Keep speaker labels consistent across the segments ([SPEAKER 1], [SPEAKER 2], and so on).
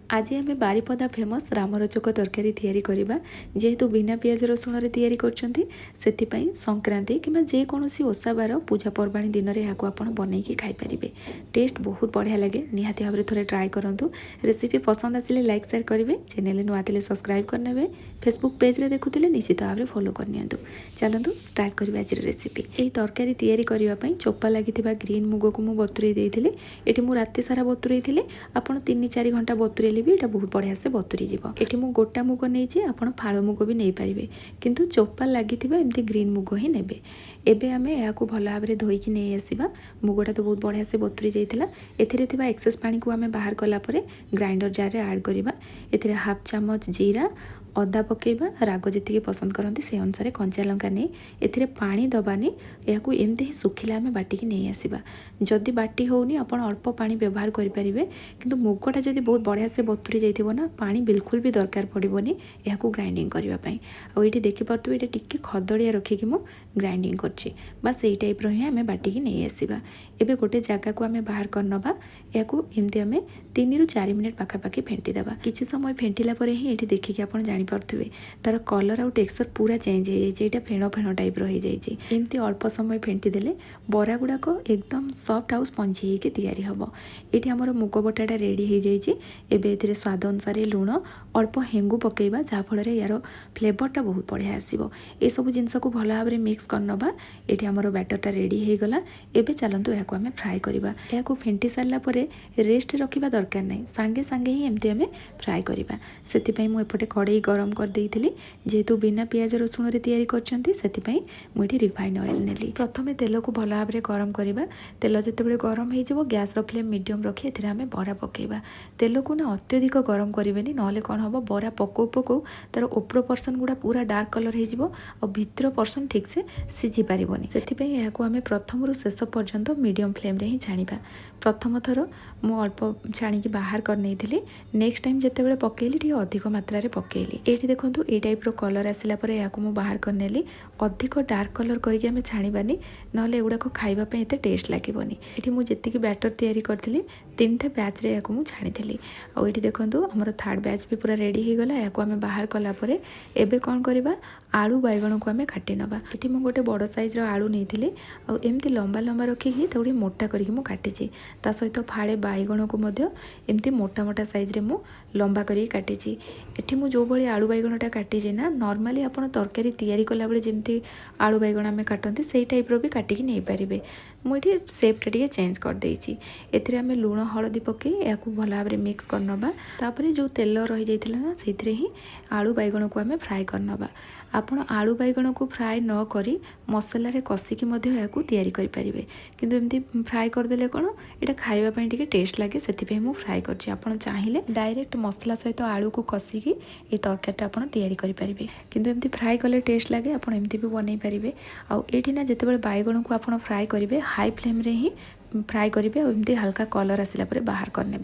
[SPEAKER 1] आज आम बारिपदा फेमस राम रोचक तरकारी तैयारी करबा जेहेतु बिना पियाज रसुण रे तैयारी करछंती सेतिपई संक्रांति किंबा जेकोसी ओषा बार पूजा पर्वाणी दिन में यहाँ आप बनईकी खाईपारे। टेस्ट बहुत बढ़िया लगे, निहाती भाव थे ट्राए करूँ। रेसिपी पसंद आसिले लाइक शेयर करेंगे, चैनल नुआ थे सब्सक्राइब करने, फेसबुक पेज रे देखुले निश्चित भाव में फॉलो करनी। चलतु स्टार्ट करिबा आज रेसिपी। यही तरकारी तैयारी करने चोपा लगी ग्रीन मुग को मुझे बतुरे देती। ये मुझे राति सारा बतुरे आपड़ 3-4 घंटा बतुरे भी ये बहुत बढ़िया से बतुरी जीव। ये मुझे गोटा मुग नहीं आपड़ फाड़ मुग भी नहीं पारे, किंतु चोपा लगी एमती ग्रीन मुग ही ने। एबे आमे या भल भाव में धोईकी नहीं आसवा। मुगटा तो बहुत बढ़िया से बतुरी जाइला। एथिरे एक्सेस पानी को आमे बाहर कलापर ग्राइंडर जार रे ऐड करवा। एथिरे हाफ चामच जीरा अदा पकेबा, राग जी पसंद करती से अनुसार कंचा लंका नहीं एथिरे पानी दबानी। या एमती ही सुखिला आमे बाटिकी नहीं आसवा। जदि बाटी होनी आपण अल्प पानी व्यवहार करेंगे, किंतु मुगटा जदि बहुत बढ़िया से बतुरी जाइथिबो ना पानी बिल्कुल भी दरकार पड़ोनी या ग्राइंडिंग करने। आईटी देखिपे ये टिके खदड़िया रखिकी मु ग्राइंडिंग करछि। बस यही टाइप रही आमे बाटिकी नहीं आसवा। एबे गोटे जगह को आमे बाहर करनबा। या एमती आमे 3-4 मिनिट पाखापाखि फेंटीदेबा। किछि समय फेंटिला परे ही ये देखिकी आपण जानिपारुथिबे तार कलर आउ टेक्सचर पूरा चेंज हो जाए। फेण फेण टाइप रही जाइए। एमती अल्प समय फेंटीदेले बरा गुड़ाक एकदम सफ्ट आउ स्पंजी होकर तैयारी हम। ये आमर मुग बटाटा रेडी हो जाइए। एबे एथिरे स्वाद अनुसार लुण अल्प हेंगु पकेबा, जहाँफल यार फ्लेवरटा बहुत बढ़िया आसो। ये सब जिनस को भल भाव में मिक्स करनबा। ये आमर बैटरटा रेडी हो गला। एबे चलतु या आमे फ्राए करवा। या फेंटी सारा रेस्ट रखा दरकार नहीं, सांगे सांगे ही एमती आमे फ्राए करवा। से मुझे कड़ई गरम कर देइथिली। जेहेतु बिना पियाज रसुण रे तैयारी करछंती सेतिपई मुझे रिफाइन ऑयल नेली। प्रथमे तेल को भल भाव में गरम करवा। तेल जितेबाला गरम हो गैस फ्लेम मीडियम रखी एथिरे आमे बरा पकेबा। तेल को ना अत्यधिक गरम करेंगे, नले कौन हम बरा पकौ पकौ तार ऊपर पर्सन गुड़ा पूरा डार्क कलर हो भितर पर्सन ठीक से सीझी पारिबनी। सेतिपई याकू आमे प्रथम रु शेष पर्यंत मीडियम फ्लेम रे ही छाणीबा। प्रथम थर मु अल्प छाणीकी बाहर कर नेइथिली। नेक्स्ट टाइम जेतेबेले पकेइली टी अधिक मात्रा रे पकेइली। एठी देखंतु ए टाइप रो कलर आसिला परे याकू मु बाहर कर नेली। अधिक डार्क कलर करके आमे छाणीबानी, नले एगुडा को खाइबा पे एते टेस्ट लागिबनी। एठी मु जेतिकी बैटर तैयारी करथिली 3टा बैच रे याकू मु छाणीथिली। आ एठी देखंतु हमर थर्ड बैच भी पूरा रेडी हो गला। याकू आमे बाहर कला परे एबे कोन करबा आलू बैगण को आमे काटी नबा। एठी मु गोटे बड़ साइज रो आलू नेइथिली। आ एमती लंबा लंबा रखिकी थोड़ी मोटा करके मु काटिची। ता सहित फाड़े बैगण को मध्य एमती मोटा मोटा साइज रे मु लंबा करके काटिची। एठी मु जो बळी आलू बैगणटा काटिची ना नॉर्मली आपण तरकारी तैयारी कला बेले जेमती आलू बैगण आमे काटंती सेही टाइप रो भी काटिकी नै पारिबे। मुझे सेपटा टे चेंज कर देइछि। एथिरे आमे लुण हळदी पके याकू भल भाव में मिक्स करनबा। तापरे जो तेल रही जाइथिला ना सेथिरे ही आलू बैगण को आमे फ्राए करनबा। आपण आलू बैगण को फ्राए न करी मसला रे कसिकी मध्य याकू तैयारी करि परिबे, किंतु एमती फ्राए कर देले कोन एटा खाइबा पई टिके टेस्ट लागे। सेथिपई मु फ्राए करछि। आपण चाहिले डायरेक्ट मसला सहित आलू को कसिकी ए तरकारीटा आपण तैयारी करि परिबे, किंतु एमती फ्राए कले टेस्ट लागे। आपण एमती भी बनै परिबे। आ एठी ना जेतेबेले बैगण को आपण फ्राए करिवे हाई फ्लेम रे ही फ्राए करेंगे। एमती हल्का कलर आसला परे बाहर करने।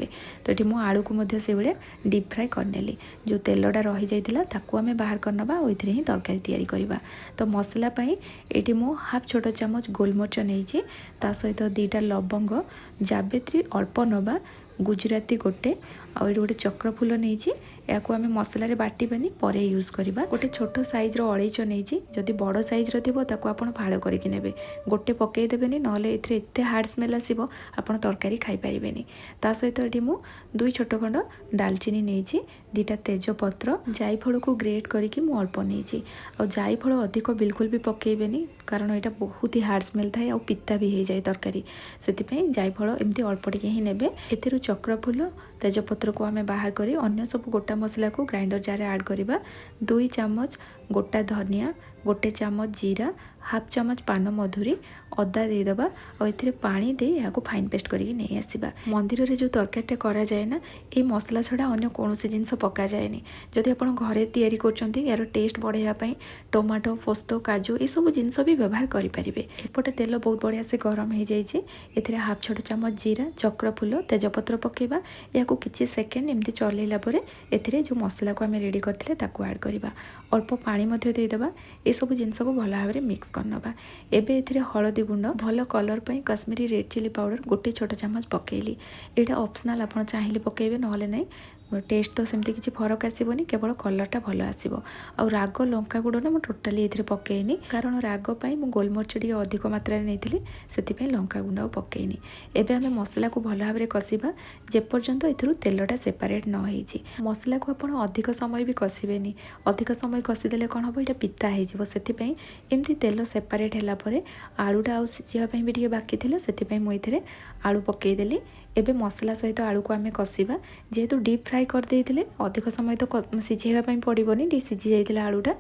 [SPEAKER 1] तो ये मुझे आलू को मध्य से भाया डीप फ्राए करनेली। जो तेलटा रही जाइथिला ताकू आमे बाहर करनबा। ओइथिरे ही तरकारी तैयारी करबा। तो मसला पई एटी मु हाफ छोट चामच गोलमरिच नेइछि, ता सहित 2टा लवंग, जावित्री अल्प नबा, गुजराती गोटे आ गोटे चक्र फूल नहीं। या आम मसला रे बाटिबानी परे यूज करबा। गोटे छोट साइज रो अळैच नहीं। जदि बड़ साइज रो थिबो ताकू आपण फाळ करके नेबे। गोटे पकई देबेनी, नले एथरे एते हार्ड स्मेल आसीबो आपण तरकारी खाई परिबेनी। ता सहित एटी मु 2 छोट खंड दालचीनी नहीं, 2टा तेजपत्र, जायफल को ग्रेट करके मु अल्प नहीं। आ जायफल अधिक बिल्कुल भी पकईबेनी, कारण यहाँ बहुत ही हार्ड स्मेल थाए आ पिता भी हो जाए तरकारी। से जायफल एमती अल्प टिके ही नेबे। एथिरु चक्र फूल तेजपत्र को आमे बाहर करी अन्य सब गोटा मसला को ग्राइंडर जार ऐड करबा। 2 चामच गोटा धनिया, 1 चामच जीरा, हाफ चामच पान मधुरी, अदा देदेबा। और एथिरे पानी दे या फाइन पेस्ट करके नहीं आसवा। मंदिर रे जो तरकारीटा करा जाए ना ये मसला छड़ा अन्य कौन से जिनस पका जाए। जदि आप घरे तैयारी करछंती यार टेस्ट बढ़ाइबा पई टमाटो, पोस्तो, काजू ये सब जिनस भी व्यवहार करि परिबे। एपटे तेल बहुत बढ़िया से गरम हो जाइए। एथिरे हाफ छोट चामच जीरा, चक्र फूल, तेजपत्र पकेबा। या किछि सेकेंड एमती चलैला परे एथिरे जो मसला को आमे रेडी करथिले ताकू ऐड करबा। अल्प पानी मध्य देदेबा। ये सब जिनस को भल भाव में मिक्स करनबा। एबे एथिरे हळदी गुंड भल कलर पई कश्मीरी रेड चिली पाउडर 1 छोट चामच पकेइली। एटा ऑप्शनल, आपण चाहिले पकेइबे नहले नै। टेस्ट तो सेमती किसी फरक आसबनी केवल कलरटा भल आसो। आ राग लंका गुड़ ना मुझे टोटाली ये पकईनी कारण राग मु गोलमरिच टे अधिक मात्रा नहीं से लंका गुंड पकईनी। एबे आम मसला को भल भाव में कषा जेपर्यंत ए तेलटा सेपारेट न होईछि। मसला को आप अधिक समय भी कषिबेनी, अधिक समय कषिदेले कौन हम ये पिता होती एमती तेल सेपारेट है आलूटा आउ सिझापी भी टे बाकी थी से मुझे आलू पकईदेली। एबे मसला सहित आलू को आम कषा जेहेतु डीप फ्राए करदे अधिक समय तो सिझाइवाई पड़ोनी टी सिझी जाइए आलूटा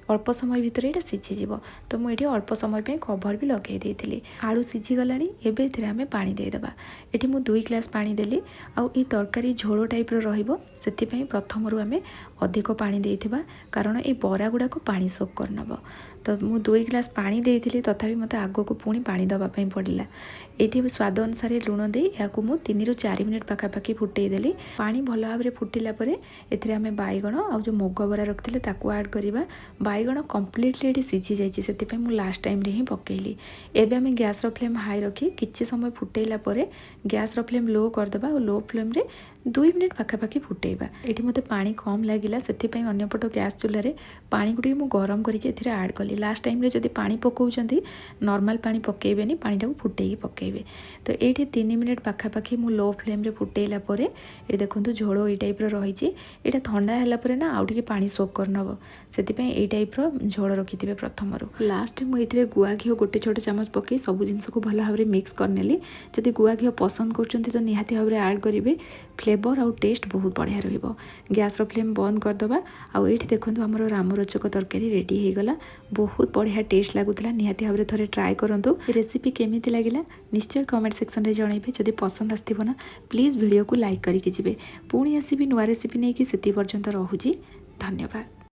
[SPEAKER 1] अल्प समय भितर ये सिझीज तो मुझे अल्प समय पे कभर भी लगे देती। आलू सिझीगला एवं आम पानी देदेबा। ये मुझे 2 ग्लास पानी देली आउ ये तरकारी झोल टाइप से प्रथम आम अधिक पानी देइथिबा कारण ये बरा गुड़ाक पानी सोक करनब। तो मुझे 2 ग्लास पानी देइथिली तथापि मत आग को पुणी पानी दवापाई पड़ा। ये स्वाद अनुसार लुण दे या 3 ରୁ 4 मिनिट पाखापाखि फुटेदेली। पानी भल भाव में फुटिला आम बैगण आ जो मुग बरा रखी ताकू आड करवा। बैगण कम्प्लीटली ये सिझी जाइए से लास्ट टाइम रे ही पकईली। एबे आम गैस फ्लेम हाई रखी किछि समय फुटेला गैस फ्लेम लो करदबा और लो फ्लेम रे 2 मिनिट पाखापाखि फुटेबा। ये मते पानी कम लगिला से अन्यपट गैस चूल्हे पानी गुड़ी मु गरम करके आड कली। लास्ट टाइम रे जदि पानी पकाउछंती नॉर्मल पानी पकेबेनी, पानी टाको फुटेई पकेबे। तो ये 3 मिनिट पाखापाखि मु लो फ्लेम रे फुटेला ये देखंतु झोल ये टाइप रही। ये ठंडा है ना आउ टिके पानी सोक करनब से ये टाइप झोल रखिथे प्रथम। लास्ट मुझे गुआ घी 1 छोट चामच पकई सब जिनस को भल भाव में मिक्स करनेली। जदि गुआ घी पसंद कर तो निहाती भाव में आड करेंगे। फ्लेवर आउ टेस्ट बहुत बढ़िया रहिबो। गैस फ्लेम बंद करदबा। आउ ये देखो आमर राम रोचक तरकारी रेडी हो गला। बहुत बढ़िया टेस्ट लगुला। निहाती भाव में थोड़े ट्राए करूँ। रेसिपी केमिति लगिला निश्चय कमेंट सेक्शन में जनइबे। जदि पसंद आसथिबो ना प्लीज़ वीडियो को लाइक करके जिवे। पुणी आसीबी नुआ रेसिपी नहीं कि सेति पर्यंत रहुची। धन्यवाद।